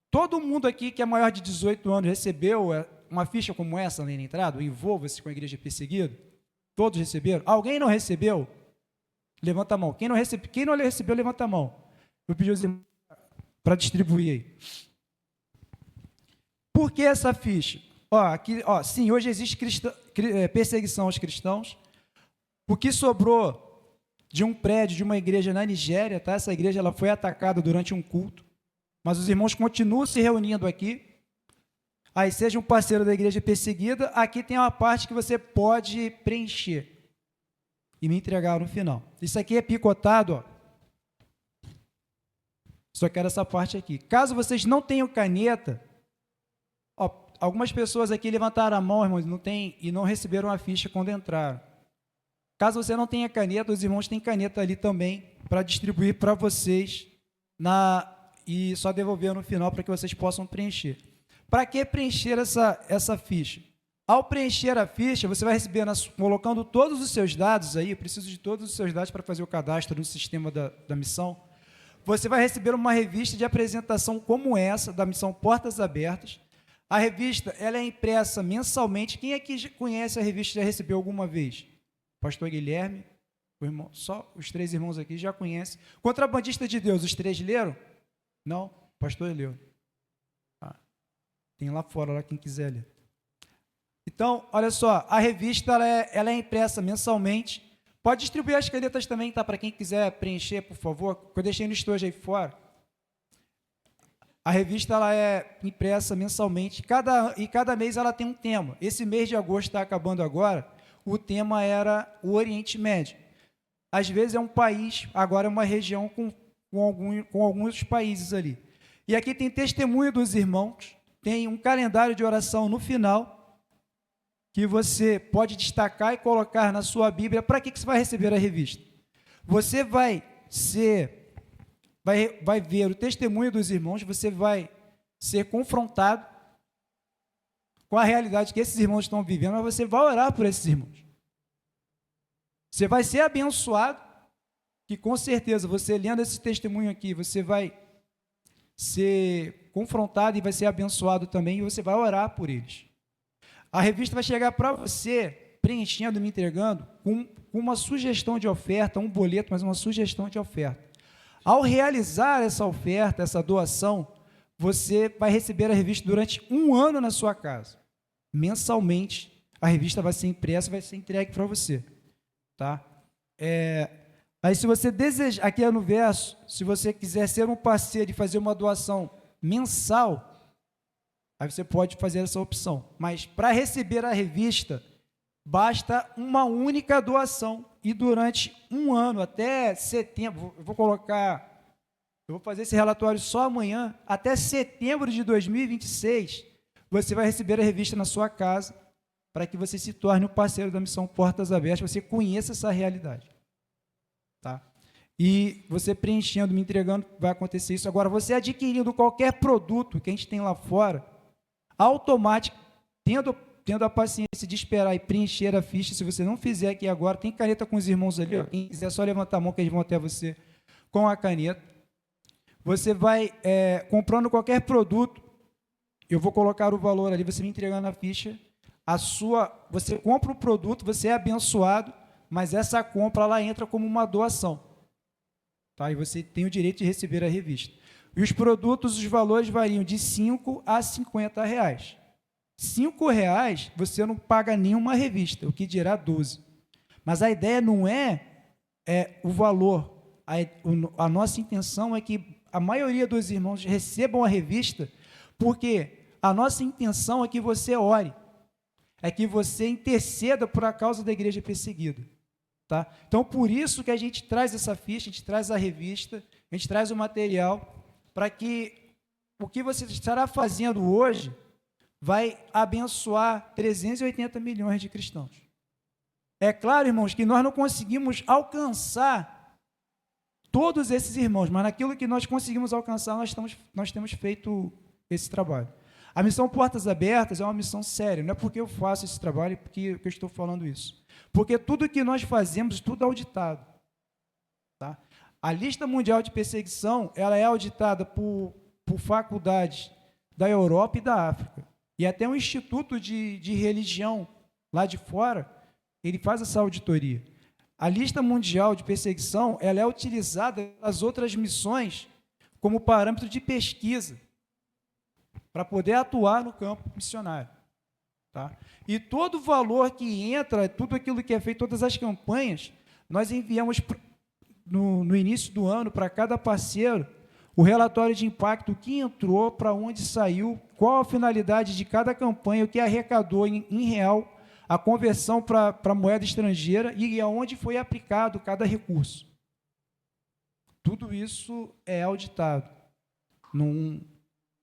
Todo mundo aqui que é maior de 18 anos recebeu uma ficha como essa na entrada, o Envolva-se com a Igreja Perseguida? Todos receberam? Alguém não recebeu? Levanta a mão. Quem não recebeu, levanta a mão. Vou pedir os irmãos para distribuir aí. Por que essa ficha? Sim, hoje existe perseguição aos cristãos. O que sobrou de um prédio, de uma igreja na Nigéria, tá? Essa igreja ela foi atacada durante um culto, mas os irmãos continuam se reunindo aqui. Aí, seja um parceiro da igreja perseguida, aqui tem uma parte que você pode preencher e me entregar no final. Isso aqui é picotado, ó. Só quero essa parte aqui. Caso vocês não tenham caneta, ó, algumas pessoas aqui levantaram a mão, irmãos, e não receberam a ficha quando entraram. Caso você não tenha caneta, os irmãos têm caneta ali também para distribuir para vocês e só devolver no final para que vocês possam preencher. Para que preencher essa ficha? Ao preencher a ficha, você vai receber, colocando todos os seus dados aí, eu preciso de todos os seus dados para fazer o cadastro no sistema da missão, você vai receber uma revista de apresentação como essa, da missão Portas Abertas. A revista ela é impressa mensalmente. Quem aqui já conhece a revista, já recebeu alguma vez? Pastor Guilherme, só os 3 irmãos aqui já conhecem. Contrabandista de Deus, os 3 leram? Não? Pastor leu. Tem lá fora, lá quem quiser ler. Então, olha só, a revista ela é impressa mensalmente. Pode distribuir as canetas também, tá? Para quem quiser preencher, por favor, que eu deixei no estojo aí fora. A revista ela é impressa mensalmente, e cada mês ela tem um tema. Esse mês de agosto está acabando agora, o tema era o Oriente Médio. Às vezes é um país, agora é uma região com alguns países ali. E aqui tem testemunho dos irmãos, tem um calendário de oração no final, que você pode destacar e colocar na sua Bíblia. Para que você vai receber a revista? Você vai ver o testemunho dos irmãos, você vai ser confrontado com a realidade que esses irmãos estão vivendo, mas você vai orar por esses irmãos. Você vai ser abençoado, que com certeza, você lendo esse testemunho aqui, você vai ser confrontado e vai ser abençoado também, e você vai orar por eles. A revista vai chegar para você, preenchendo, me entregando, com uma sugestão de oferta, um boleto, mas uma sugestão de oferta. Ao realizar essa oferta, essa doação, você vai receber a revista durante 1 ano na sua casa. Mensalmente, a revista vai ser impressa, vai ser entregue para você. Tá? Aí, se você desejar, aqui é no verso, se você quiser ser um parceiro e fazer uma doação mensal, aí você pode fazer essa opção. Mas para receber a revista, basta uma única doação. E durante 1 ano, até setembro, eu vou fazer esse relatório só amanhã, até setembro de 2026, você vai receber a revista na sua casa, para que você se torne um parceiro da missão Portas Abertas, você conheça essa realidade. Tá? E você preenchendo, me entregando, vai acontecer isso. Agora, você adquirindo qualquer produto que a gente tem lá fora, automático, tendo a paciência de esperar e preencher a ficha, se você não fizer aqui agora, tem caneta com os irmãos ali, ó, quem quiser só levantar a mão que eles vão até você com a caneta. Você vai comprando qualquer produto, eu vou colocar o valor ali, você me entregando a ficha, você compra o produto, você é abençoado, mas essa compra ela entra como uma doação. Tá? E você tem o direito de receber a revista. E os produtos, os valores variam de 5 a 50 reais. R$5 você não paga nenhuma revista, o que dirá 12. Mas a ideia não é o valor. A nossa intenção é que a maioria dos irmãos recebam a revista, porque a nossa intenção é que você ore, é que você interceda por a causa da igreja perseguida. Tá? Então, por isso que a gente traz essa ficha, a gente traz a revista, a gente traz o material, para que o que você estará fazendo hoje vai abençoar 380 milhões de cristãos. É claro, irmãos, que nós não conseguimos alcançar todos esses irmãos, mas naquilo que nós conseguimos alcançar, nós temos feito esse trabalho. A missão Portas Abertas é uma missão séria, não é porque eu faço esse trabalho porque eu estou falando isso. Porque tudo que nós fazemos, tudo é auditado. Tá? A lista mundial de perseguição, ela é auditada por faculdades da Europa e da África. E até um instituto de religião lá de fora, ele faz essa auditoria. A lista mundial de perseguição, ela é utilizada nas outras missões como parâmetro de pesquisa, para poder atuar no campo missionário. Tá? E todo o valor que entra, tudo aquilo que é feito, todas as campanhas, nós enviamos no início do ano para cada parceiro o relatório de impacto, o que entrou, para onde saiu, qual a finalidade de cada campanha, o que arrecadou em real, a conversão para moeda estrangeira e aonde foi aplicado cada recurso. Tudo isso é auditado.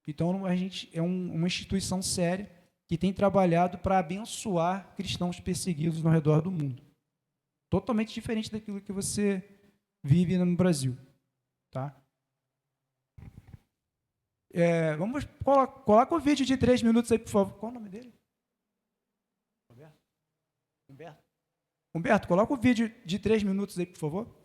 Então, a gente é uma instituição séria que tem trabalhado para abençoar cristãos perseguidos ao redor do mundo. Totalmente diferente daquilo que você vive no Brasil. Tá? Vamos coloca o vídeo de 3 minutos aí, por favor. Qual o nome dele? Humberto, coloca o vídeo de 3 minutos aí, por favor.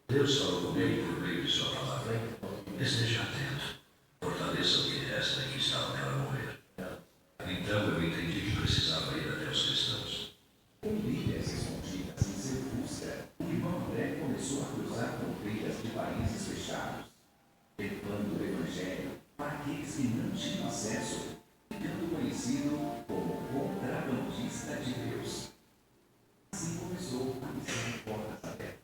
Deus falou comigo por meio de sua palavra. Esteja atento. Fortaleça o que resta que estava para morrer. Então eu entendi que precisava ir até os cristãos. Com Bíblias escondidas em seu busca, o irmão André começou a cruzar fronteiras de países fechados, levando o Evangelho para aqueles que não tinham acesso, ficando conhecido como contrabandista de Deus. Assim começou a missão de portas abertas.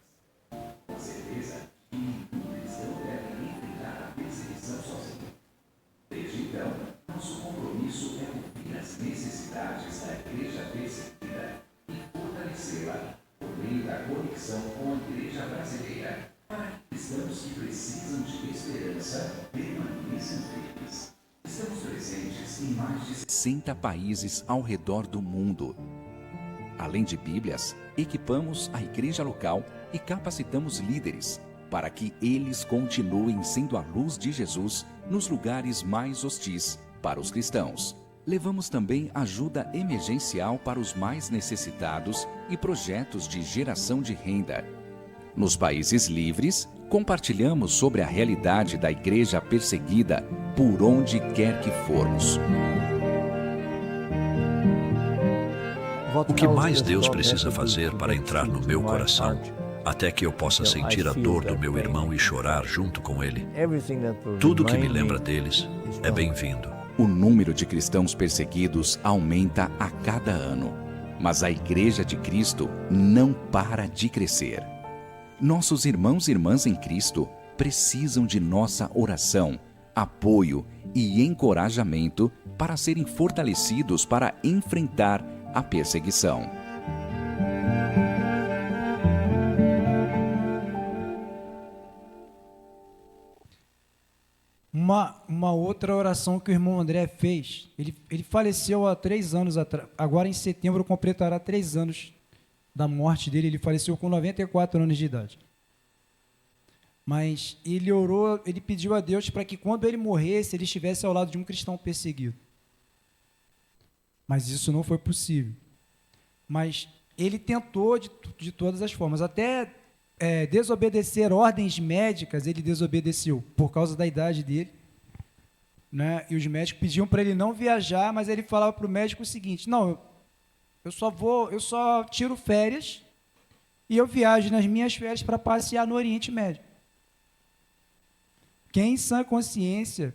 Com certeza, nenhum cristão deve enfrentar a perseguição sozinho. Desde então, nosso compromisso é ouvir as necessidades da igreja perseguida e fortalecê-la por meio da conexão com a igreja brasileira, para que cristãos que precisam de esperança permaneçam firmes. Estamos presentes em mais de 60 países ao redor do mundo. Além de Bíblias, equipamos a igreja local e capacitamos líderes para que eles continuem sendo a luz de Jesus nos lugares mais hostis para os cristãos. Levamos também ajuda emergencial para os mais necessitados e projetos de geração de renda. Nos países livres, compartilhamos sobre a realidade da igreja perseguida por onde quer que formos. O que mais Deus precisa fazer para entrar no meu coração, até que eu possa sentir a dor do meu irmão e chorar junto com ele? Tudo que me lembra deles é bem-vindo. O número de cristãos perseguidos aumenta a cada ano, mas a Igreja de Cristo não para de crescer. Nossos irmãos e irmãs em Cristo precisam de nossa oração, apoio e encorajamento para serem fortalecidos para enfrentar a perseguição. Uma outra oração que o irmão André fez, ele faleceu há 3 anos atrás, agora em setembro completará 3 anos da morte dele, ele faleceu com 94 anos de idade. Mas ele orou, ele pediu a Deus para que quando ele morresse, ele estivesse ao lado de um cristão perseguido. Mas isso não foi possível. Mas ele tentou de todas as formas, até desobedecer ordens médicas, ele desobedeceu por causa da idade dele, né? E os médicos pediam para ele não viajar, mas ele falava para o médico o seguinte: não, eu só tiro férias e eu viajo nas minhas férias para passear no Oriente Médio. Quem em sã consciência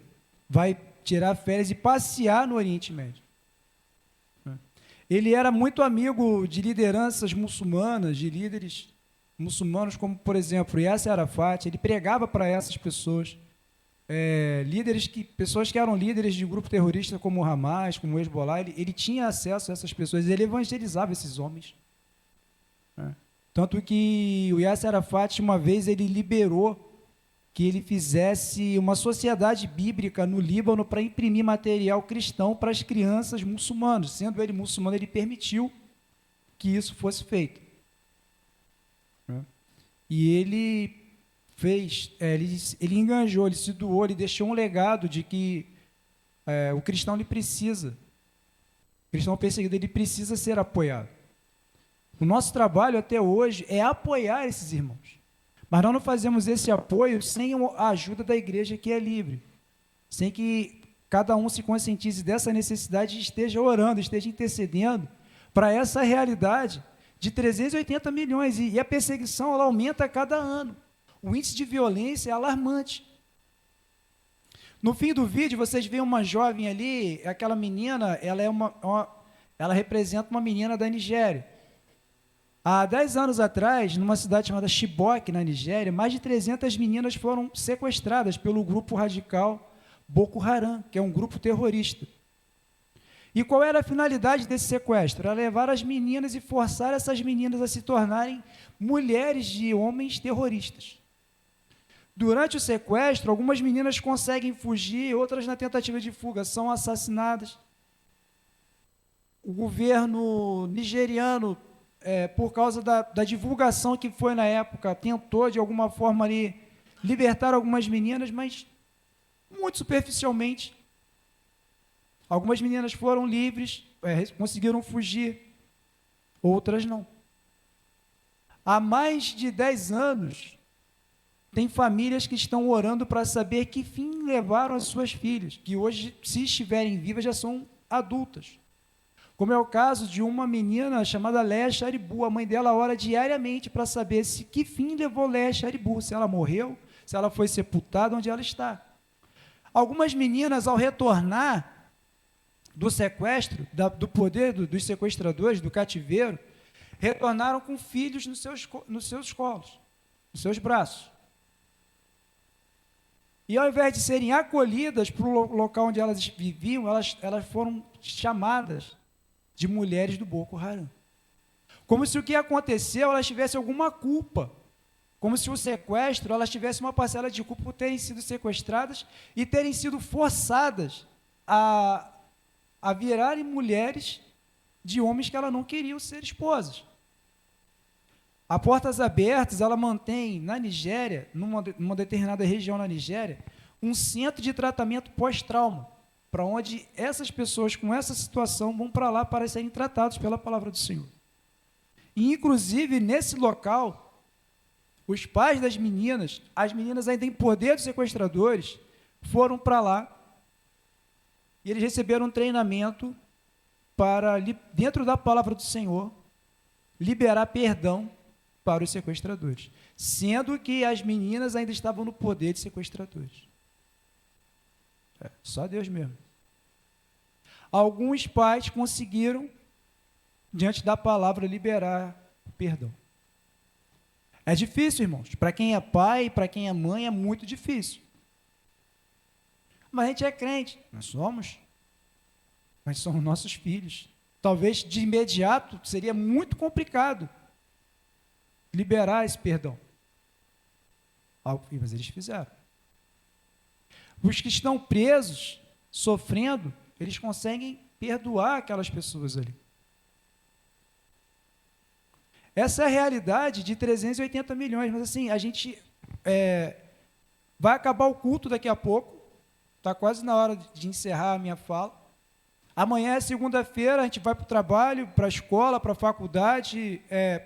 vai tirar férias e passear no Oriente Médio. Ele era muito amigo de lideranças muçulmanas, de líderes muçulmanos, como, por exemplo, Yasser Arafat. Ele pregava para essas pessoas, pessoas que eram líderes de grupo terrorista como o Hamas, como o Hezbollah. Ele tinha acesso a essas pessoas, ele evangelizava esses homens. Tanto que o Yasser Arafat, uma vez, ele liberou que ele fizesse uma sociedade bíblica no Líbano para imprimir material cristão para as crianças muçulmanas. Sendo ele muçulmano, ele permitiu que isso fosse feito. E ele fez, ele enganjou, ele se doou, ele deixou um legado de que o cristão ele precisa, o cristão perseguido ele precisa ser apoiado. O nosso trabalho até hoje é apoiar esses irmãos. Mas nós não fazemos esse apoio sem a ajuda da igreja que é livre, sem que cada um se conscientize dessa necessidade e esteja orando, esteja intercedendo para essa realidade de 380 milhões, e a perseguição ela aumenta a cada ano. O índice de violência é alarmante. No fim do vídeo, vocês veem uma jovem ali, aquela menina, ela representa uma menina da Nigéria. Há 10 anos atrás, numa cidade chamada Chibok, na Nigéria, mais de 300 meninas foram sequestradas pelo grupo radical Boko Haram, que é um grupo terrorista. E qual era a finalidade desse sequestro? Era levar as meninas e forçar essas meninas a se tornarem mulheres de homens terroristas. Durante o sequestro, algumas meninas conseguem fugir, outras, na tentativa de fuga, são assassinadas. O governo nigeriano, por causa da divulgação que foi na época, tentou, de alguma forma, ali, libertar algumas meninas, mas muito superficialmente. Algumas meninas foram livres, conseguiram fugir, outras não. Há mais de 10 anos, tem famílias que estão orando para saber que fim levaram as suas filhas, que hoje, se estiverem vivas, já são adultas. Como é o caso de uma menina chamada Leia Sharibu. A mãe dela ora diariamente para saber que fim levou Leia Sharibu, se ela morreu, se ela foi sepultada, onde ela está. Algumas meninas, ao retornar do sequestro, do poder dos sequestradores, do cativeiro, retornaram com filhos nos seus colos, nos seus braços. E ao invés de serem acolhidas para o local onde elas viviam, elas foram chamadas de mulheres do Boko Haram. Como se o que aconteceu, elas tivessem alguma culpa. Como se o sequestro, elas tivessem uma parcela de culpa por terem sido sequestradas e terem sido forçadas a virarem mulheres de homens que elas não queriam ser esposas. A Portas Abertas, ela mantém na Nigéria, numa determinada região na Nigéria, um centro de tratamento pós-trauma, para onde essas pessoas com essa situação vão para lá para serem tratados pela palavra do Senhor. E, inclusive, nesse local, os pais das meninas, as meninas ainda em poder dos sequestradores, foram para lá e eles receberam um treinamento para, dentro da palavra do Senhor, liberar perdão para os sequestradores, sendo que as meninas ainda estavam no poder de sequestradores. Só Deus mesmo. Alguns pais conseguiram, diante da palavra, liberar o perdão. É difícil, irmãos. Para quem é pai, para quem é mãe, é muito difícil. Mas a gente é crente. Nós somos. Mas são nossos filhos. Talvez, de imediato, seria muito complicado liberar esse perdão. Mas eles fizeram. Os que estão presos, sofrendo, eles conseguem perdoar aquelas pessoas ali. Essa é a realidade de 380 milhões, mas assim, a gente vai acabar o culto daqui a pouco, está quase na hora de encerrar a minha fala. Amanhã é segunda-feira, a gente vai para o trabalho, para a escola, para a faculdade,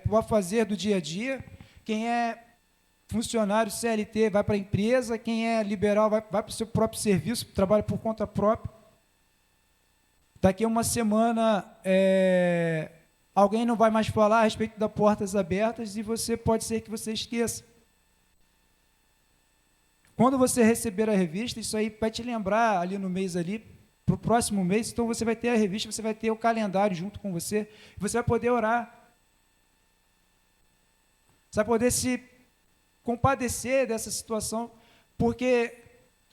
para fazer do dia a dia. Quem é funcionário CLT vai para a empresa, quem é liberal vai para o seu próprio serviço, trabalha por conta própria. Daqui a uma semana, alguém não vai mais falar a respeito das Portas Abertas e pode ser que você esqueça. Quando você receber a revista, isso aí vai te lembrar ali no mês ali, para o próximo mês, então você vai ter a revista, você vai ter o calendário junto com você, você vai poder orar. Você vai poder se compadecer dessa situação, porque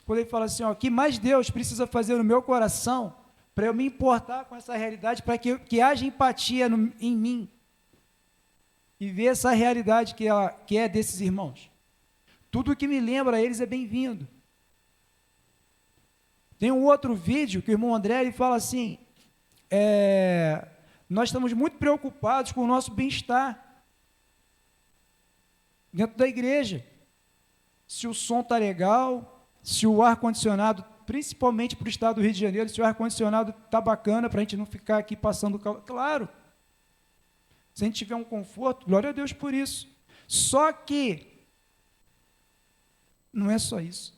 quando ele fala assim, ó, que mais Deus precisa fazer no meu coração para eu me importar com essa realidade, para que haja empatia em mim e ver essa realidade que é desses irmãos. Tudo que me lembra a eles é bem-vindo. Tem um outro vídeo que o irmão André ele fala assim, nós estamos muito preocupados com o nosso bem-estar dentro da igreja. Se o som está legal, se o ar-condicionado, principalmente para o estado do Rio de Janeiro, se o ar-condicionado está bacana para a gente não ficar aqui passando calor. Claro, se a gente tiver um conforto, glória a Deus por isso. Só que não é só isso.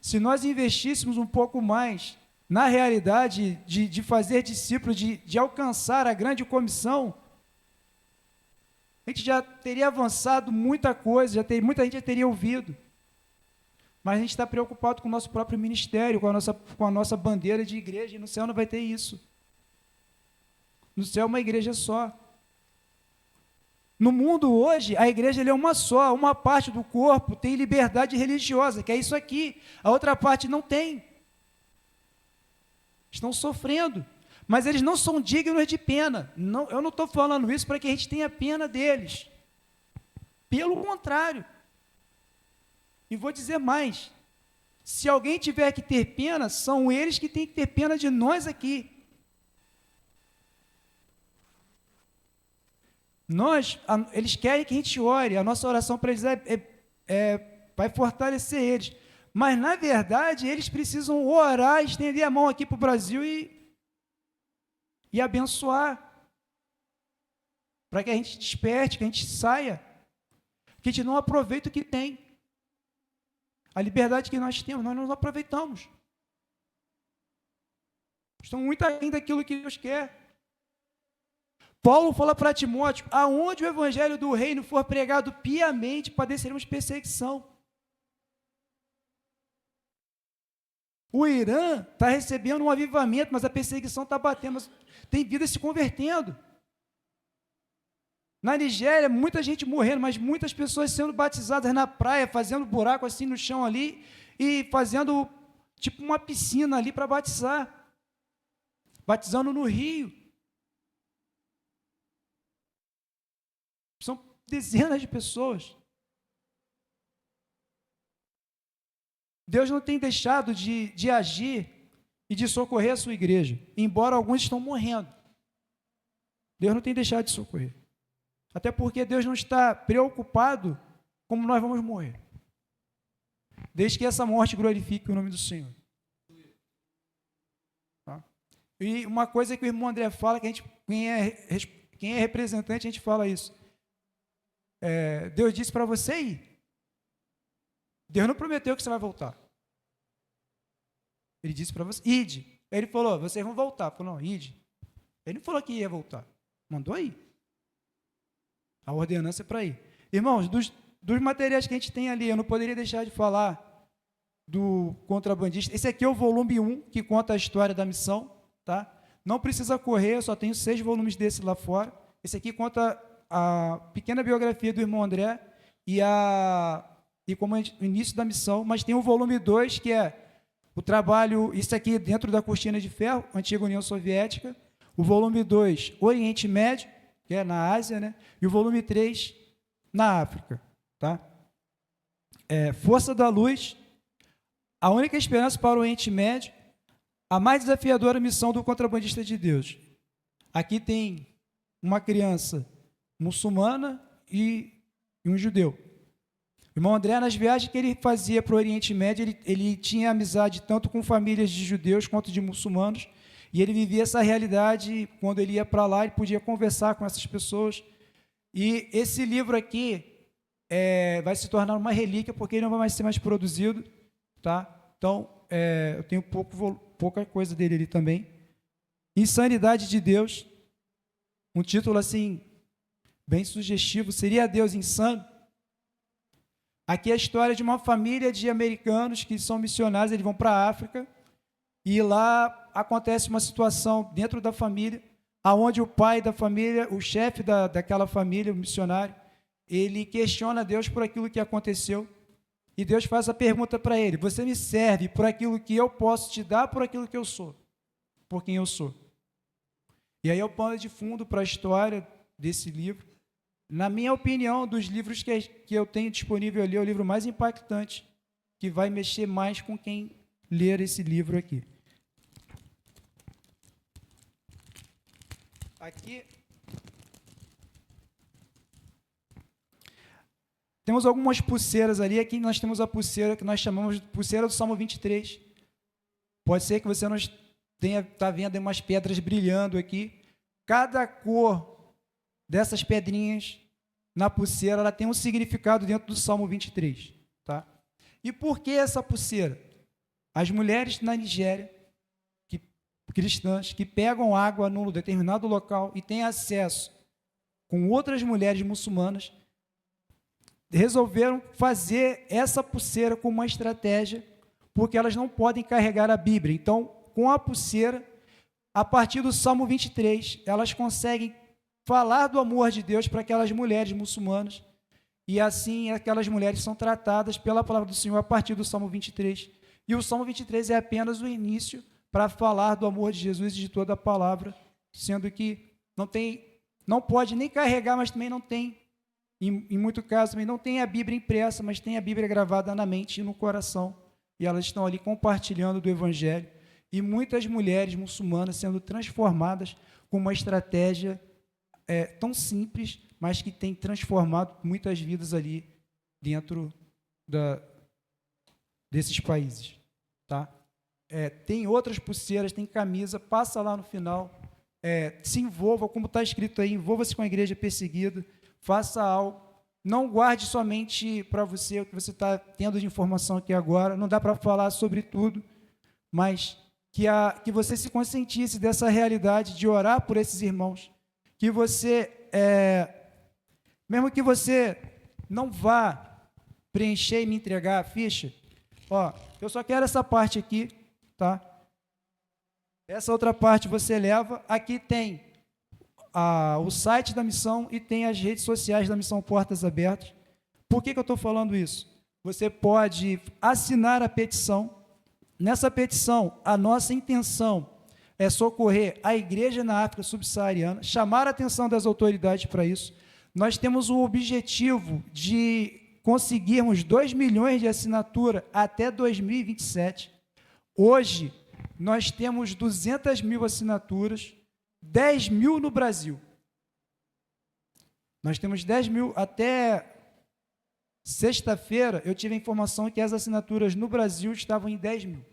Se nós investíssemos um pouco mais na realidade de fazer discípulos, de alcançar a grande comissão, a gente já teria avançado muita coisa, muita gente já teria ouvido. Mas a gente está preocupado com o nosso próprio ministério, com a nossa bandeira de igreja, e no céu não vai ter isso. No céu é uma igreja só. No mundo hoje, a igreja é uma só, uma parte do corpo tem liberdade religiosa, que é isso aqui, a outra parte não tem. Estão sofrendo, mas eles não são dignos de pena. Não, eu não estou falando isso para que a gente tenha pena deles. Pelo contrário. E vou dizer mais, se alguém tiver que ter pena, são eles que têm que ter pena de nós aqui. Eles querem que a gente ore, a nossa oração para eles vai fortalecer eles. Mas, na verdade, eles precisam orar, estender a mão aqui para o Brasil e abençoar. Para que a gente desperte, que a gente saia, que a gente não aproveite o que tem. A liberdade que nós temos, nós não aproveitamos. Estão muito além daquilo que Deus quer. Paulo fala para Timóteo, aonde o evangelho do reino for pregado piamente, padeceremos perseguição. O Irã está recebendo um avivamento, mas a perseguição está batendo, tem vidas se convertendo. Na Nigéria, muita gente morrendo, mas muitas pessoas sendo batizadas na praia, fazendo buraco assim no chão ali, e fazendo tipo uma piscina ali para batizar. Batizando no rio. São dezenas de pessoas. Deus não tem deixado de agir e de socorrer a sua igreja, embora alguns estão morrendo. Deus não tem deixado de socorrer. Até porque Deus não está preocupado como nós vamos morrer. Desde que essa morte glorifique o nome do Senhor. Tá? E uma coisa que o irmão André fala, que quem é representante, a gente fala isso. Deus disse para você ir. Deus não prometeu que você vai voltar. Ele disse para você, ide. Ele falou, vocês vão voltar. Falou, não, ide. Ele não falou que ia voltar. Mandou ir. A ordenança é para ir. Irmãos, dos materiais que a gente tem ali, eu não poderia deixar de falar do contrabandista. Esse aqui é o volume 1, que conta a história da missão. Tá? Não precisa correr, eu só tenho 6 volumes desse lá fora. Esse aqui conta a pequena biografia do irmão André e como o início da missão, mas tem o volume 2, que é o trabalho, isso aqui dentro da cortina de ferro, antiga União Soviética, o volume 2, Oriente Médio, que é na Ásia, né? E o volume 3, na África. Tá? Força da Luz, a única esperança para o Oriente Médio, a mais desafiadora missão do contrabandista de Deus. Aqui tem uma criança muçulmana e um judeu. O irmão André, nas viagens que ele fazia para o Oriente Médio, ele tinha amizade tanto com famílias de judeus quanto de muçulmanos, e ele vivia essa realidade. Quando ele ia para lá, ele podia conversar com essas pessoas. E esse livro aqui vai se tornar uma relíquia, porque ele não vai mais ser mais produzido. Tá? Então, eu tenho pouca coisa dele ali também. Insanidade de Deus, um título assim, bem sugestivo, seria Deus insano? Aqui é a história de uma família de americanos que são missionários, eles vão para a África, e lá acontece uma situação dentro da família, aonde o pai da família, o chefe daquela família, o missionário, ele questiona Deus por aquilo que aconteceu, e Deus faz a pergunta para ele: você me serve por aquilo que eu posso te dar, por aquilo que eu sou, por quem eu sou. E aí eu pano de fundo para a história desse livro. Na minha opinião, dos livros que eu tenho disponível ali, é o livro mais impactante, que vai mexer mais com quem ler esse livro aqui. Aqui temos algumas pulseiras ali. Aqui nós temos a pulseira que nós chamamos de pulseira do Salmo 23. Pode ser que você não está vendo umas pedras brilhando aqui. Cada cor dessas pedrinhas na pulseira, ela tem um significado dentro do Salmo 23. Tá? E por que essa pulseira? As mulheres na Nigéria, cristãs, que pegam água num determinado local e têm acesso com outras mulheres muçulmanas, resolveram fazer essa pulseira como uma estratégia, porque elas não podem carregar a Bíblia. Então, com a pulseira, a partir do Salmo 23, elas conseguem falar do amor de Deus para aquelas mulheres muçulmanas, e assim aquelas mulheres são tratadas pela palavra do Senhor a partir do Salmo 23. E o Salmo 23 é apenas o início para falar do amor de Jesus e de toda a palavra, sendo que não pode nem carregar, mas também não tem, em muito caso, também não tem a Bíblia impressa, mas tem a Bíblia gravada na mente e no coração, e elas estão ali compartilhando do Evangelho, e muitas mulheres muçulmanas sendo transformadas com uma estratégia tão simples, mas que tem transformado muitas vidas ali dentro desses países. Tá? Tem outras pulseiras, tem camisa, passa lá no final, se envolva, como está escrito aí, envolva-se com a igreja perseguida, faça algo, não guarde somente para você o que você está tendo de informação aqui agora, não dá para falar sobre tudo, mas que você se conscientize dessa realidade de orar por esses irmãos, que você, mesmo que você não vá preencher e me entregar a ficha, eu só quero essa parte aqui, tá? Essa outra parte você leva. Aqui tem o site da missão e tem as redes sociais da Missão Portas Abertas. Por que eu estou falando isso? Você pode assinar a petição. Nessa petição, a nossa intenção é socorrer a igreja na África subsaariana, chamar a atenção das autoridades para isso. Nós temos o objetivo de conseguirmos 2 milhões de assinatura até 2027. Hoje, nós temos 200 mil assinaturas, 10 mil no Brasil. Nós temos 10 mil. Até sexta-feira, eu tive a informação que as assinaturas no Brasil estavam em 10 mil.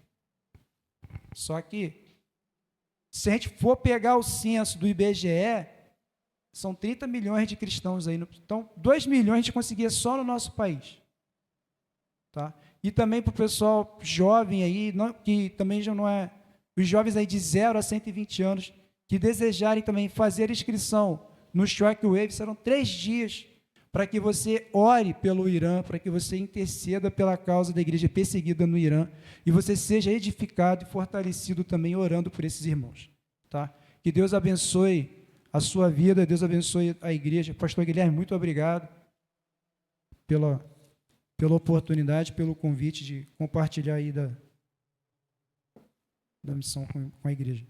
Só que, se a gente for pegar o censo do IBGE, são 30 milhões de cristãos aí. Então, 2 milhões a gente conseguia só no nosso país. Tá? E também para o pessoal jovem aí, que também já não é... Os jovens aí de 0 a 120 anos, que desejarem também fazer inscrição no Shockwave, serão 3 dias para que você ore pelo Irã, para que você interceda pela causa da igreja perseguida no Irã, e você seja edificado e fortalecido também orando por esses irmãos. Tá? Que Deus abençoe a sua vida, Deus abençoe a igreja. Pastor Guilherme, muito obrigado pela oportunidade, pelo convite de compartilhar aí da missão com a igreja.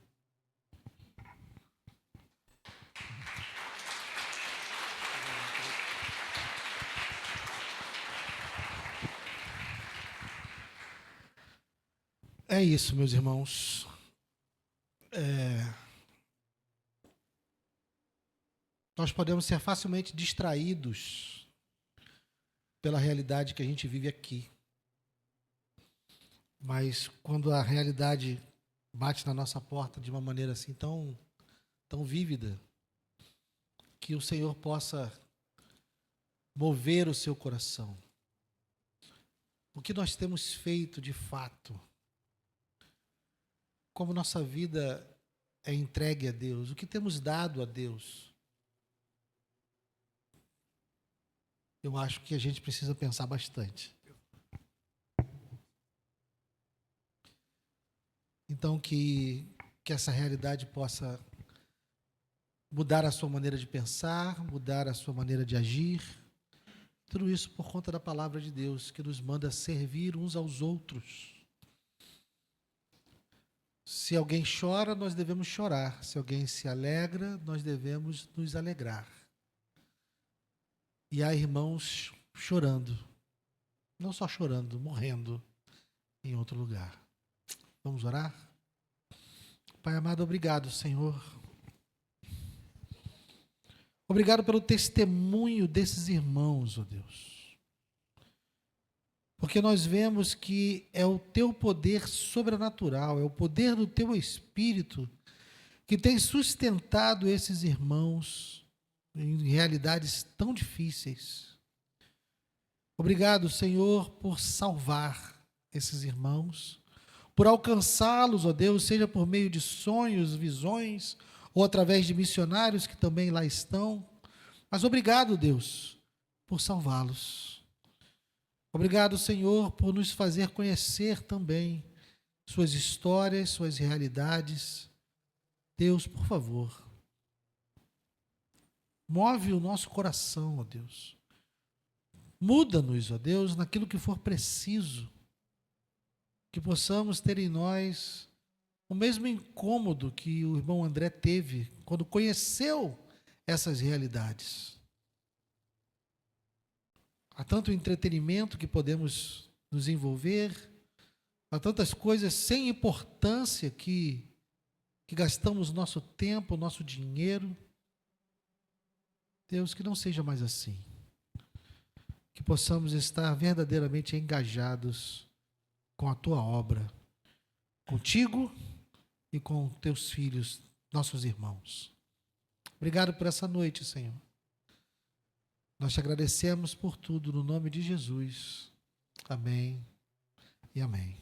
É isso, meus irmãos. Nós podemos ser facilmente distraídos pela realidade que a gente vive aqui. Mas quando a realidade bate na nossa porta de uma maneira assim tão vívida, que o Senhor possa mover o seu coração. O que nós temos feito de fato? Como nossa vida é entregue a Deus? O que temos dado a Deus? eu acho que a gente precisa pensar bastante. Então, que essa realidade possa mudar a sua maneira de pensar, mudar a sua maneira de agir. Tudo isso por conta da palavra de Deus, que nos manda servir uns aos outros. Se alguém chora, nós devemos chorar. Se alguém se alegra, nós devemos nos alegrar. E há irmãos chorando. Não só chorando, morrendo em outro lugar. Vamos orar? Pai amado, obrigado, Senhor. Obrigado pelo testemunho desses irmãos, ó Deus. Porque nós vemos que é o teu poder sobrenatural, é o poder do teu Espírito que tem sustentado esses irmãos em realidades tão difíceis. Obrigado, Senhor, por salvar esses irmãos, por alcançá-los, ó Deus, seja por meio de sonhos, visões, ou através de missionários que também lá estão. Mas obrigado, Deus, por salvá-los. Obrigado, Senhor, por nos fazer conhecer também suas histórias, suas realidades. Deus, por favor, move o nosso coração, ó Deus. Muda-nos, ó Deus, naquilo que for preciso. Que possamos ter em nós o mesmo incômodo que o irmão André teve quando conheceu essas realidades. Há tanto entretenimento que podemos nos envolver, há tantas coisas sem importância que gastamos nosso tempo, nosso dinheiro. Deus, que não seja mais assim. Que possamos estar verdadeiramente engajados com a tua obra, contigo e com teus filhos, nossos irmãos. Obrigado por essa noite, Senhor. Nós te agradecemos por tudo, no nome de Jesus. Amém e amém.